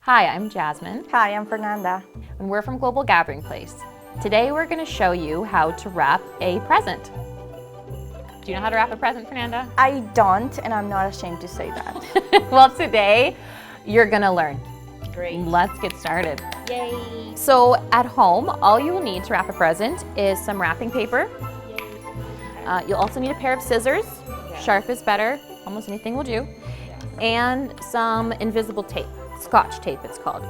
Hi, I'm Jasmine. Hi, I'm Fernanda. And we're from Global Gathering Place. Today we're going to show you how to wrap a present. Do you know how to wrap a present, Fernanda? I don't, and I'm not ashamed to say that. Well, today you're going to learn. Great. Let's get started. Yay. So at home, all you will need to wrap a present is some wrapping paper. You'll also need a pair of scissors. Yes. Sharp is better. Almost anything will do. Yes. And some invisible tape. Scotch tape, it's called.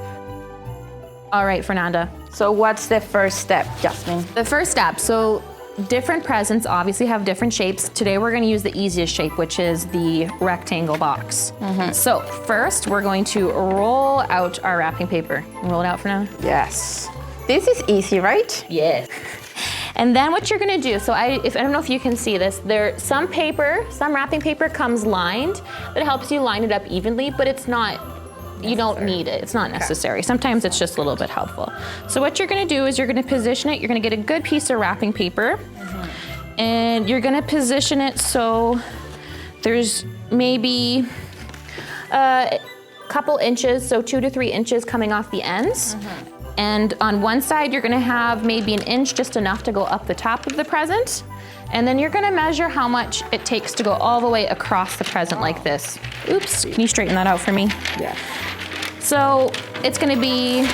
All right, Fernanda. So what's the first step, Jasmine? The first step, so different presents obviously have different shapes. Today we're gonna use the easiest shape, which is the rectangle box. So first, we're going to roll out our wrapping paper. Roll it out, Fernanda. Yes. This is easy, right? Yes. And then what you're gonna do, so I don't know if you can see this, some wrapping paper comes lined that helps you line it up evenly, but it's not, you don't need it. It's not necessary. Sometimes it's just a little bit helpful. So what you're gonna do is you're gonna position it, you're gonna get a good piece of wrapping paper, and you're gonna position it so there's maybe a couple inches, so 2 to 3 inches coming off the ends. And on one side, you're gonna have maybe an inch, just enough to go up the top of the present. And then you're gonna measure how much it takes to go all the way across the present like this. Oops, can you straighten that out for me? Yeah. So it's gonna be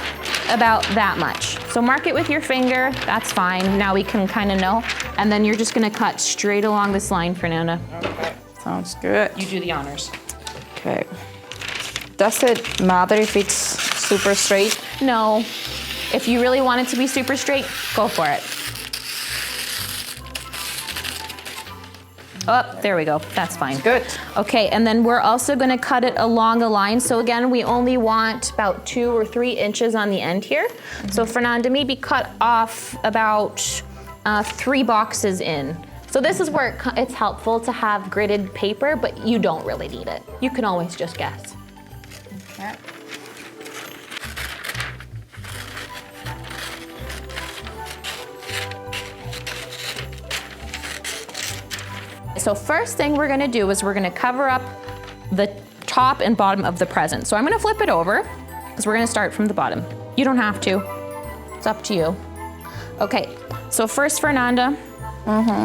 about that much. So mark it with your finger, that's fine. Now we can kind of know. And then you're just gonna cut straight along this line, Fernanda. Okay. Sounds good. You do the honors. Okay. Does it matter if it's super straight? No, if you really want it to be super straight, go for it. Oh, there we go, that's fine. Good. Okay, and then we're also gonna cut it along a line. So again, we only want about 2 or 3 inches on the end here. So Fernanda, maybe cut off about 3 boxes in. So this is where it's helpful to have gridded paper, but you don't really need it. You can always just guess. Okay. So first thing we're gonna do is we're gonna cover up the top and bottom of the present. So I'm gonna flip it over because we're gonna start from the bottom. You don't have to, it's up to you. Okay, so first, Fernanda,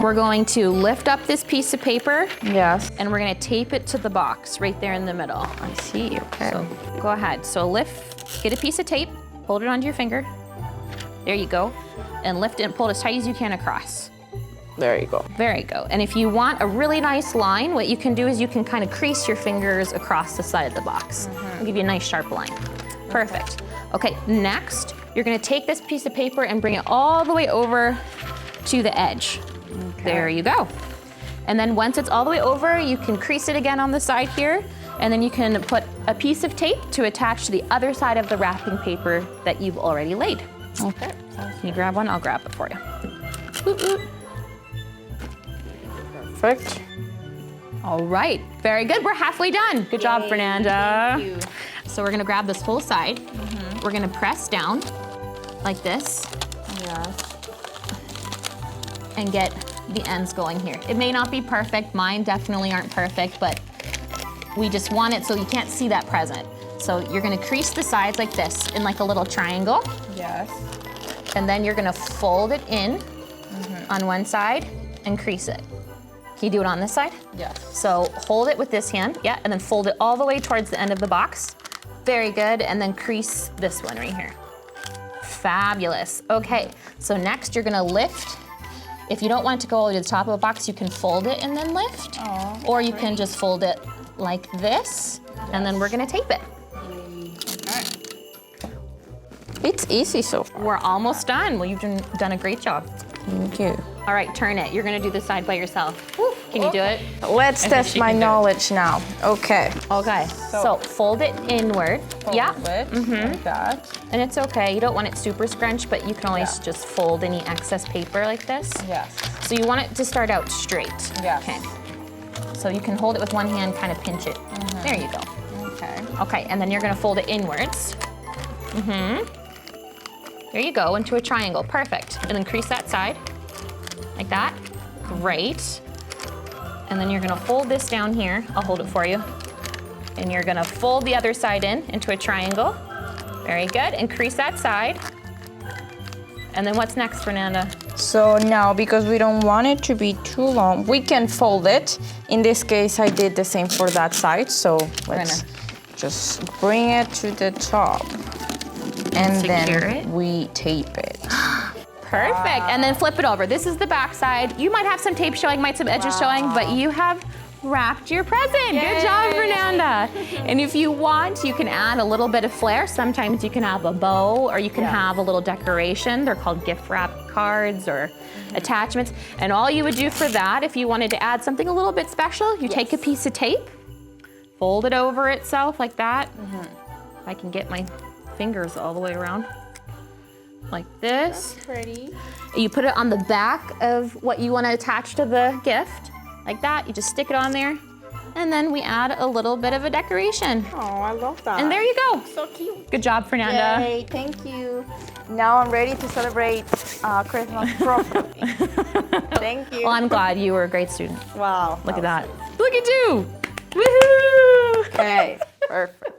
we're going to lift up this piece of paper. Yes. And we're gonna tape it to the box right there in the middle. I see, okay. So go ahead, so get a piece of tape, hold it onto your finger. There you go. And lift it and pull it as tight as you can across. There you go. There you go. And if you want a really nice line, what you can do is you can kind of crease your fingers across the side of the box. It'll give you a nice sharp line. Perfect. Okay, next, you're gonna take this piece of paper and bring it all the way over to the edge. Okay. There you go. And then once it's all the way over, you can crease it again on the side here, and then you can put a piece of tape to attach to the other side of the wrapping paper that you've already laid. Okay. Can you grab one? I'll grab it for you. Oot, oot. Perfect. All right, very good. We're halfway done. Good job, Yay, Fernanda. thank you. So we're gonna grab this whole side. We're gonna press down like this Yes. and get the ends going here. It may not be perfect. Mine definitely aren't perfect, but we just want it so you can't see that present. So you're gonna crease the sides like this in like a little triangle, Yes. and then you're gonna fold it in on one side and crease it. Can you do it on this side? Yes. So hold it with this hand, yeah, and then fold it all the way towards the end of the box. Very good, and then crease this one right here. Fabulous. Okay, so next you're gonna lift. If you don't want it to go all the way to the top of the box, you can fold it and then lift. Oh, or you can just fold it like this, and then we're gonna tape it. Okay. It's easy so far. We're almost done. Well, you've done a great job. Thank you. All right, turn it. You're gonna do this side by yourself. Woo. Can you do it? Let's I think test she my can do it. knowledge now. Okay. Okay, so fold it inward. Yeah. Like that. And it's okay, you don't want it super scrunched, but you can always just fold any excess paper like this. Yes. So you want it to start out straight. Yes. Okay. So you can hold it with one hand, kind of pinch it. There you go. Okay. Okay, and then you're gonna fold it inwards. There you go, into a triangle, perfect. And then crease that side, like that. Great. And then you're gonna fold this down here. I'll hold it for you. And you're gonna fold the other side in into a triangle. Very good. Increase that side. And then what's next, Fernanda? So now, because we don't want it to be too long, we can fold it. In this case, I did the same for that side. So let's just bring it to the top. And then we tape it. Perfect. And then flip it over. This is the back side. You might have some tape showing, might some edges showing, but you have wrapped your present. Yay. Good job, Fernanda. And if you want, you can add a little bit of flair. Sometimes you can have a bow or you can have a little decoration. They're called gift wrap cards or attachments. And all you would do for that, if you wanted to add something a little bit special, you take a piece of tape, fold it over itself like that. If I can get my fingers all the way around. Like this. That's pretty. You put it on the back of what you want to attach to the gift. Like that, you just stick it on there. And then we add a little bit of a decoration. Oh, I love that. And there you go. So cute. Good job, Fernanda. Yay, thank you. Now I'm ready to celebrate Christmas properly. Thank you. Well, I'm glad you were a great student. Wow. Look at that. Look at you. Woohoo! Okay, perfect.